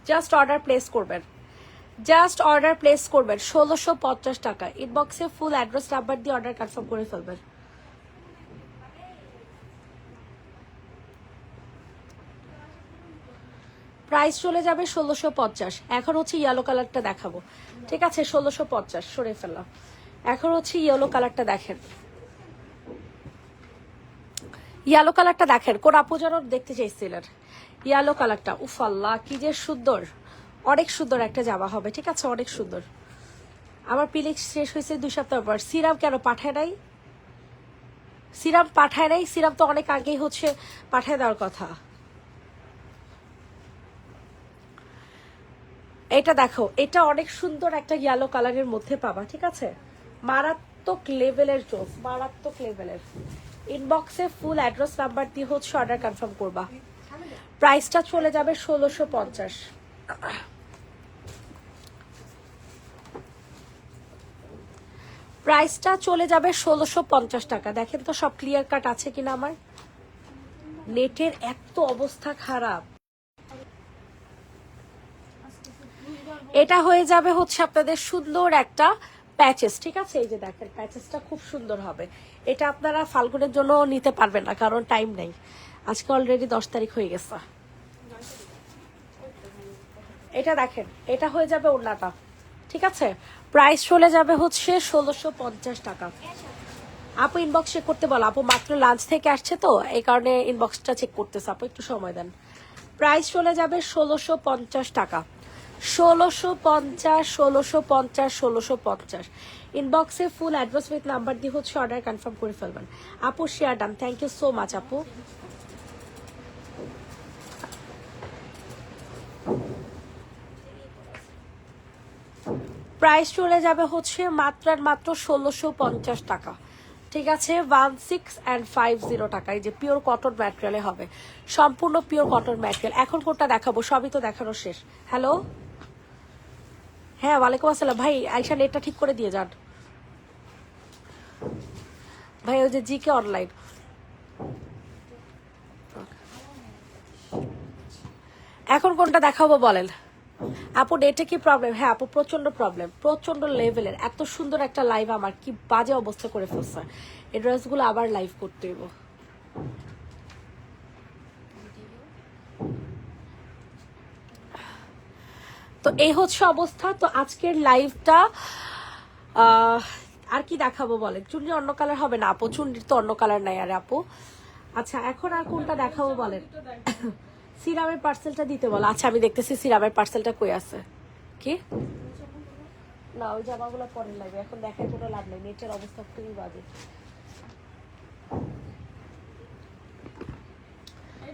জাস্ট অর্ডার প্লেস করবেন, জাস্ট অর্ডার প্লেস করবেন 1650 টাকা। ইনবক্সে ফুল অ্যাড্রেস নাম্বার দিয়ে অর্ডার কনফার্ম করে ফেলবেন। প্রাইস চলে যাবে 1650। এখন হচ্ছে ইয়েলো কালারটা দেখাবো, ঠিক আছে, 1650 সরে ফেললাম। এখন হচ্ছে ইয়েলো কালারটা দেখেন, ইয়েলো কালারটা দেখেন, কোন আপু যেন দেখতে চাইছিলেন ইয়েলো কালারটা। উফ আল্লাহ, কি যে সুন্দর, অনেক সুন্দর একটা জামা হবে, ঠিক আছে, অনেক সুন্দর। আমার পিলিক্স শেষ হয়েছে 2 সপ্তাহ পর। সিরাম কেন পাঠায় নাই? সিরাম পাঠায় নাই, সিরাম তো অনেক আগেই হচ্ছে পাঠায় দেওয়ার কথা। এটা দেখো, এটা অনেক সুন্দর একটা ইয়েলো কালারের মধ্যে পাবা, ঠিক আছে? মারাত্মক লেভেলের জোস, মারাত্মক লেভেলের। ইনবক্সে ফুল অ্যাড্রেস নাম্বার দিয়ে হচ্ছে অর্ডার কনফার্ম করবা। প্রাইসটা চলে যাবে 1650। প্রাইসটা চলে যাবে 1650 টাকা। দেখেন তো সব ক্লিয়ার কাট আছে কিনা আমার। নেটের এত অবস্থা খারাপ। এটা হয়ে যাবে হচ্ছে আপনাদের সুন্দর একটা প্যাচেস, ঠিক আছে? এই যে দেখেন প্যাচেসটা খুব সুন্দর হবে। এটা আপনারা ফাল্গুনের জন্য নিতে পারবেন না, কারণ টাইম নেই। আজকে অলরেডি 10 তারিখ হয়ে গেছে। এটা দেখেন, এটা হয়ে যাবে ওড়নাটা, ঠিক আছে? প্রাইস চলে যাবে হচ্ছে 1650 টাকা। আপু ইনবক্স চেক করতে বলো। আপু মাত্র লাঞ্চ থেকে আসছে তো, এই কারণে ইনবক্সটা চেক করতেছে। আপু একটু সময় দেন। প্রাইস চলে যাবে 1650 টাকা। 1650, 1650, 1650। ইনবক্সে ফুল অ্যাড্রেস উইথ নাম্বার দিয়ে হচ্ছে অর্ডার কনফার্ম করে ফেলবেন। আপু share done, thank you so much আপু। প্রাইস চলে যাবে হচ্ছে মাত্র আর মাত্র 1650 টাকা, ঠিক আছে? 1650 টাকা। এই যে পিওর কটন ম্যাটেরিয়ালে হবে, সম্পূর্ণ পিওর কটন ম্যাটেরিয়াল। এখন কোনটা দেখাবো? সবই তো দেখানো শেষ। হ্যালো, হ্যাঁ ওয়ালাইকুম আসসালাম ভাই। আইসা নেটটা ঠিক করে দিয়ে যান ভাই। ওই যে জিকে অনলাইন। এখন কোনটা দেখাবো বলেন আপু? নেটে কি প্রবলেম? হ্যাঁ আপু প্রচন্ড প্রবলেম, প্রচন্ড লেভেলের। এত সুন্দর একটা লাইভ আমার কি বাজে অবস্থা করে ফেলছে। এই ড্রেসগুলো আবার লাইভ করতে হইব। তো এই হচ্ছে অবস্থা। তো আজকের লাইভটা আর কি দেখাবো বলেন? চুন্নি অন্য কালার হবে না আপু? চুন্নির তো অন্য কালার নাই আরে আপু। আচ্ছা এখন আর কোনটা দেখাবো বলেন? সিরামের পার্সেলটা দিতে বলো। আচ্ছা আমি দেখতেছি সিরামের পার্সেলটা কই আছে। কি না, ওই জামাগুলো পরে লাগবে, এখন দেখায় কোনো লাভ নেই। নেটের অবস্থা খুবই বাজে।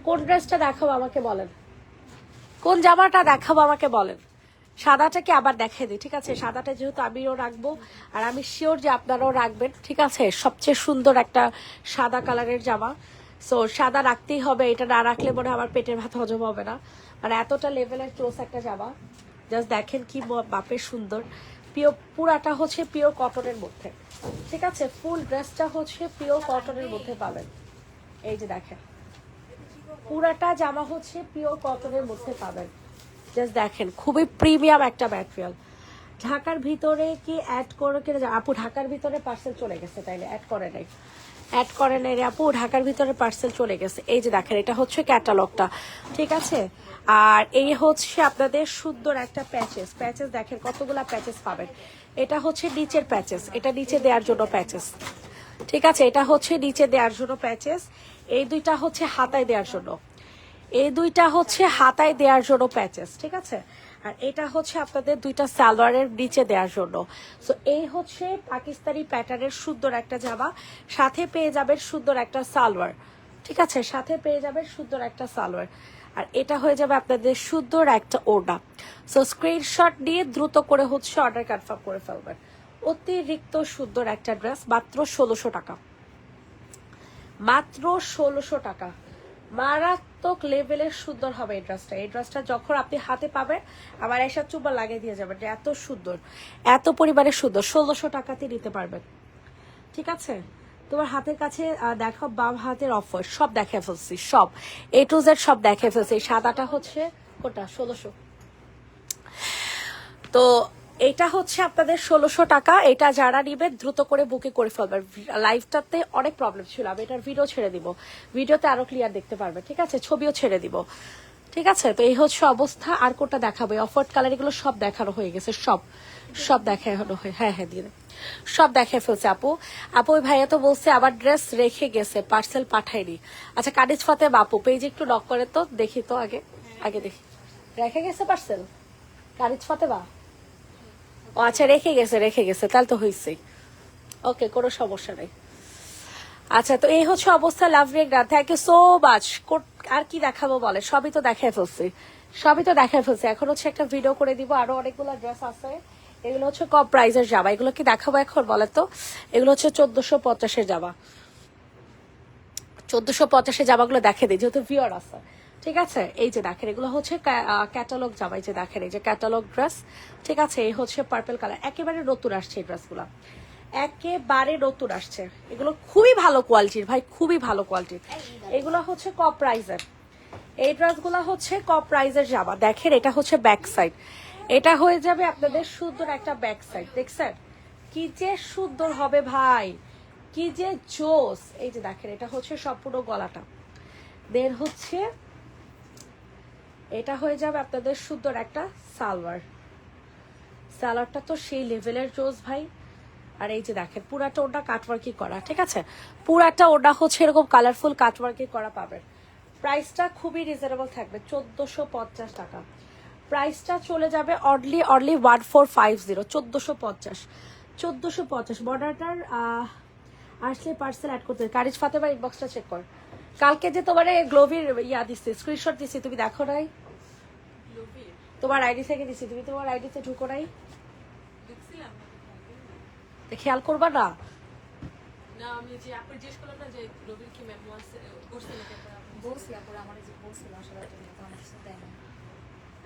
কোন ড্রেসটা দেখাবো আমাকে বলেন? কোন জামাটা দেখাবো আমাকে বলেন? সাদাটাকে আবার দেখাই দিই, ঠিক আছে? সাদাটা যেহেতু আমিও রাখবো, আর আমি শিওর যে আপনারাও রাখবেন, ঠিক আছে? সবচেয়ে সুন্দর একটা সাদা কালারের জামা। সো সাদা রাখতেই হবে, এটা না রাখলে মনে হয় আমার পেটের ভাত হজম হবে না। মানে এতটা লেভেলের চোস একটা জামা। জাস্ট দেখেন কি বাপের সুন্দর। পিওর, পুরাটা হচ্ছে পিওর কটনের মধ্যে, ঠিক আছে? ফুল ড্রেসটা হচ্ছে পিওর কটনের মধ্যে পাবেন। এই যে দেখেন পুরাটা জামা হচ্ছে পিওর কটনের মধ্যে পাবেন। জাস্ট দেখেন খুবই প্রিমিয়াম একটা ম্যাটেরিয়াল। ঢাকার ভিতরে কি অ্যাড করে কিনা আপু? ঢাকার ভিতরে পার্সেল চলে গেছে, তাইলে অ্যাড করে নাই। অ্যাড করে নাই রে আপু, ঢাকার ভিতরে পার্সেল চলে গেছে। এই যে দেখেন এটা হচ্ছে ক্যাটালগটা, ঠিক আছে? আর এই হচ্ছে আপনাদের সুন্দর একটা প্যাচেস। প্যাচেস দেখেন কতগুলা প্যাচেস পাবেন। এটা হচ্ছে নিচের প্যাচেস, এটা নিচে দেওয়ার জন্য প্যাচেস, ঠিক আছে? এটা হচ্ছে নিচে দেওয়ার জন্য প্যাচেস। এই দুইটা হচ্ছে হাতায় দেওয়ার জন্য, এই দুইটা হচ্ছে হাতায় দেওয়ার জন্য প্যাচেস, ঠিক আছে? আর এটা হচ্ছে আপনাদের দুইটা সালোয়ারের নিচে দেওয়ার জন্য। সো এই হচ্ছে পাকিস্তানি প্যাটার্নের সুন্দর একটা জামা, সাথে পেয়ে যাবেন সুন্দর একটা সালোয়ার, ঠিক আছে? সাথে পেয়ে যাবেন সুন্দর একটা সালোয়ার। আর এটা হয়ে যাবে আপনাদের সুন্দর একটা ওড়না। সো স্ক্রিনশট নিয়ে দ্রুত করে হচ্ছে অর্ডার কনফার্ম করে ফেলবেন। অতিরিক্ত সুন্দর একটা ড্রেস, মাত্র 1600 টাকা, মাত্র 1600 টাকা। মারাত্মক লেভেলের সুন্দর হবে এই ড্রেসটা। এই ড্রেসটা যখন আপনি হাতে পাবেন আবার এসা চুম্বা লাগিয়ে দিয়ে যাবেন, এত সুন্দর, এত পরিমাণে সুন্দর। 1600 টাকাতে নিতে পারবেন, ঠিক আছে? তোমার হাতের কাছে দেখো, বাম হাতের অফার সব দেখে ফেলছি, সব A to Z সব দেখে ফেলছি। সাদাটা হচ্ছে কোটা 1600। তো এটা হচ্ছে আপনাদের 1600 টাকা। এটা যারা নিবেন দ্রুত করে বুকে করে ফেলবেন। লাইভটাতে অনেক প্রবলেম ছিল, আমি এটার ভিডিও ছেড়ে দিব, ভিডিওতে আরো ক্লিয়ার দেখতে পারবে, ঠিক আছে? ছবিও ছেড়ে দিব, ঠিক আছে? তো এই হচ্ছে অবস্থা। আর কোনটা দেখাবো? অফার কালার এগুলো সব দেখানো হয়ে গেছে, সব সব দেখানো হয়ে, হ্যাঁ হ্যাঁ দিয়ে সব দেখে ফেলছে আপু। আপু ওই ভাইয়া তো বলছে আবার ড্রেস রেখে গেছে, পার্সেল পাঠায়নি। আচ্ছা কানিজ ফাতে বাপু পেজে একটু নক করে তো দেখি তো, আগে আগে দেখি। রেখে গেছে পার্সেল কানিজ ফাতে বা? ও আচ্ছা রেখে গেছে, রেখে গেছে, তাহলে তো হয়েছেই। ওকে কোনো সমস্যা নেই। আচ্ছা তো এই হচ্ছে অবস্থা। লাভ রেগা, থ্যাংক ইউ সো মাচ। আর কি দেখাবো বলে? সবই তো দেখাই ফেলছি, সবই তো দেখাই ফেলছে, এখন হচ্ছে একটা ভিডিও করে দিব, আরো অনেকগুলো ড্রেস আছে। এগুলো হচ্ছে কম প্রাইসের জামা, এগুলো কি দেখাবো এখন বলে তো? এগুলো হচ্ছে 1450-এর জামা, 1450-এর জামাগুলো দেখে দিই যেহেতু ভিউয়ার আছে, ঠিক আছে? এই যে দেখেন এগুলো হচ্ছে ক্যাটালগ জামা, এই যে দেখেন এই যে ক্যাটালগ ড্রেস, ঠিক আছে? এই হচ্ছে পার্পল কালার, একেবারে নতুন আসছে এই ড্রেসগুলো, একেবারে নতুন আসছে। এগুলো খুবই ভালো কোয়ালিটির ভাই, খুবই ভালো কোয়ালিটির। এগুলো হচ্ছে কম প্রাইসের, এই ড্রেসগুলো হচ্ছে কম প্রাইসের জামা। দেখেন এটা হচ্ছে ব্যাক সাইড, এটা হয়ে যাবে আপনাদের সুন্দর একটা ব্যাক সাইড, দেখছেন কি যে সুন্দর হবে ভাই, কি যে জোস। এই যে দেখেন এটা হচ্ছে সম্পূর্ণ গলাটা, দেন হচ্ছে এটা হয়ে যাবে আপনাদের সুন্দর একটা সালোয়ার, সালোয়ারটা তো সেই লেভেলের জোস ভাই। আর এই যে দেখেন পুরাটা ওটা কাটওয়ার্কি করা, ঠিক আছে? পুরাটা ওটা হচ্ছে এরকম কালারফুল কাটওয়ার্কি করা পাবেন। প্রাইসটা খুবই রিজনেবল থাকবে, 1450 টাকা। প্রাইসটা চলে যাবে অনলি 1450, 1450 বর্ডারটার আসলে পার্সেল অ্যাড করতে। কারিজ ফাতেমার ইনবক্সটা চেক কর, কালকে যে তোমার গ্লোভির ইয়া দিচ্ছে, স্ক্রিনশট দিচ্ছি, তুমি দেখো নাই? তোমার আইডি থেকে দিচ্ছি, তুমি তোমার আইডিতে ঢুকো নাই, খেয়াল করবা না? না আমি যে আপনি জিজ্ঞেস করলাম না যে রবির কি মেমো আছে করছে নাকি, বলছি আপনি আমার যে বলছিল আসলে তো আমার কিছু দেয় না।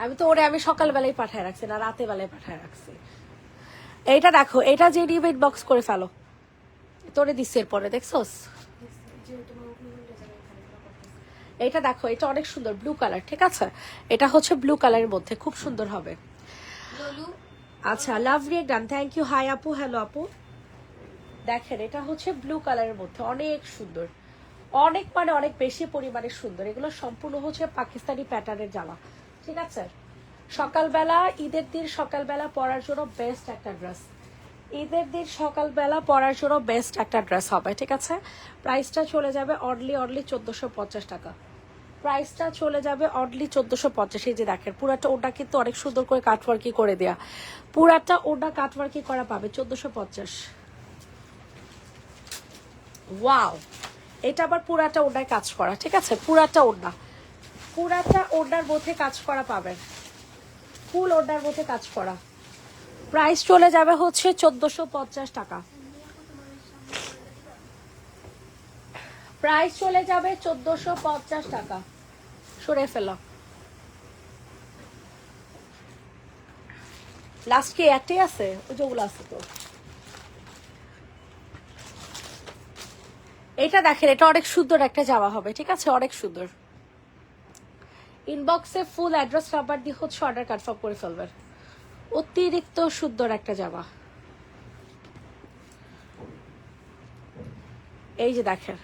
আমি তো ওরে আমি সকালবেলায় পাঠায় রাখছি না, রাতে বেলায় পাঠায় রাখছি। এইটা দেখো, এটা যে রিবেট বক্স করে ফেলো, তোরে দিচ্ছি এরপরে, দেখছোস? এটা দেখো, এটা অনেক সুন্দর ব্লু কালার, ঠিক আছে? এটা হচ্ছে ব্লু কালারের মধ্যে খুব সুন্দর হবে। আচ্ছা lovely done, thank you. Hi আপু, হ্যালো আপু। দেখেন এটা হচ্ছে ব্লু কালারের মধ্যে অনেক সুন্দর, অনেক মানে অনেক বেশি পরিমাণে সুন্দর। এগুলো সম্পূর্ণ হচ্ছে পাকিস্তানি প্যাটার্নের জামা, ঠিক আছে? সকালবেলা ঈদের দিন সকালবেলা পরার জন্য বেস্ট একটা ড্রেস, ঈদের দিন সকালবেলা পরার জন্য বেস্ট একটা ড্রেস হবে, ঠিক আছে? প্রাইসটা চলে যাবে অনলি 1450 টাকা। প্রাইসটা চলে যাবে অনলি 1450। এই যে দেখেন পুরাটা ওটা কিন্তু অনেক সুন্দর করে কাটওয়ার্কি করে দেয়া, পুরাটা ওটা কাটওয়ার্কি করা পাবে 1450। ওয়াও, এটা আবার পুরাটা ওটায় কাজ করা, ঠিক আছে? পুরাটা ওড়না, পুরাটা ওড়নার মধ্যে কাজ করা পাবেন, ফুল ওড়নার মধ্যে কাজ করা। প্রাইস চলে যাবে হচ্ছে 1450 টাকা। প্রাইস চলে যাবে 1450 টাকা। সরে ফেলো, লাস্ট কি একটাই আছে? ওই যেগুলো আছে তো। এটা দেখেন, এটা অনেক সুন্দর একটা জামা হবে, ঠিক আছে? অনেক সুন্দর। ইনবক্সে ফুল অ্যাড্রেস নাম্বার দিয়ে হচ্ছে অর্ডার কনফার্ম করে ফেলবেন। অতিরিক্ত সুন্দর একটা জামা। এই যে দেখেন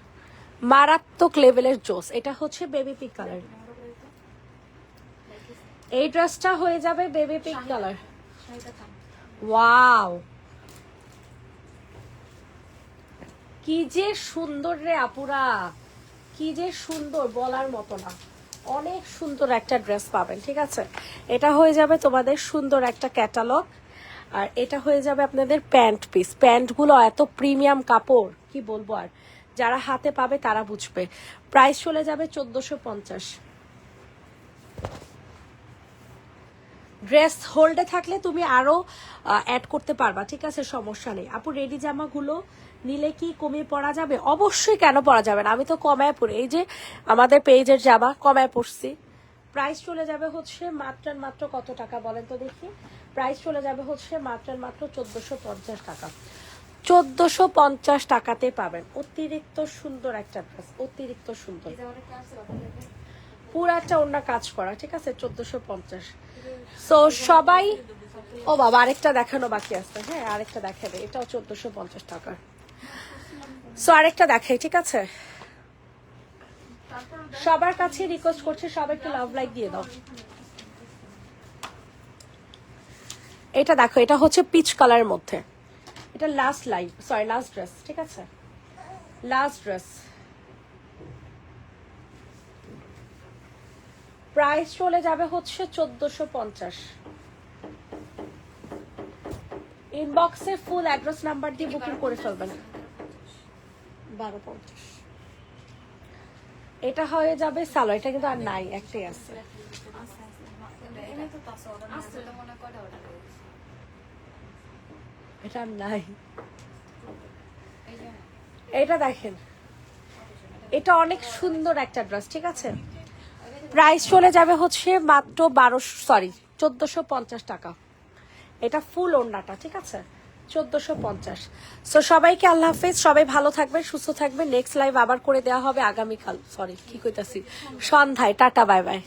মারাত্মক লেভেলের জোস, এটা হচ্ছে বেবি পিঙ্ক কালার। এই ড্রেসটা হয়ে যাবে বেবি পিঙ্ক কালার। ওয়াও, কি যে সুন্দর রে আপুরা, কি যে সুন্দর বলার মতো না, অনেক সুন্দর একটা ড্রেস পাবেন, ঠিক আছে? এটা হয়ে যাবে তোমাদের সুন্দর একটা ক্যাটালগ, আর এটা হয়ে যাবে আপনাদের প্যান্ট পিস। প্যান্টগুলো এত প্রিমিয়াম কাপড় কি বলবো, আর যারা হাতে পাবে তারা বুঝবে। প্রাইস চলে যাবে 1450। ড্রেস হোল্ডে থাকলে তুমি আরো অ্যাড করতে পারবা, ঠিক আছে? সমস্যা নেই আপু। রেডি জামাগুলো নিলে কি কমিয়ে পড়া যাবে? অবশ্যই, কেন পড়া যাবে না? আমি তো কমায় পড়ি, এই যে আমাদের পেজের জামা কমায় পড়ছি। প্রাইস চলে যাবে হচ্ছে মাত্র কত টাকা বলেন তো দেখি? প্রাইস চলে যাবে হচ্ছে মাত্র 1450 টাকা। 1450 টাকাতে পাবেন অতিরিক্ত সুন্দর একটা ড্রেস, অতিরিক্ত সুন্দর, পুরো একটা অন্য কাজ করা, ঠিক আছে? 1450। সো সবাই, ও বাবা আরেকটা দেখানো বাকি আছে, হ্যাঁ আরেকটা দেখাবে, এটাও 1450 টাকা। সো আরেকটা দেখাই, ঠিক আছে? সবার কাছে রিকোয়েস্ট করছি সবাই একটু লাভ লাইক দিয়ে দাও। এটা দেখো, এটা হচ্ছে পিচ কালারের মধ্যে, এটা লাস্ট ড্রেস, ঠিক আছে? Last dress. প্রাইস চলে যাবে হচ্ছে 1450। ইনবক্সে ফুল অ্যাড্রেস নাম্বার দিয়ে বুকিং করে ফেলবেন। 1250। এটা হয়ে যাবে সালোয়ার, এটা কিন্তু আর নাই, একটাই আছে। এনে তো পাঁচশো অর্ডার আছে তো মনে করে অর্ডার এটা আর নাই। এই যে এটা দেখেন, এটা অনেক সুন্দর একটা ড্রেস, ঠিক আছে। প্রাইস চলে যাবে হচ্ছে মাত্র 1450 টাকা। এটা ফুল ওড়নাটা, ঠিক আছে, 1450। সো সবাইকে আল্লাহ হাফেজ, সবাই ভালো থাকবেন, সুস্থ থাকবেন। নেক্সট লাইভ আবার করে দেওয়া হবে আগামীকাল, কি কইতাছি, সন্ধ্যায়। Tata, bye bye.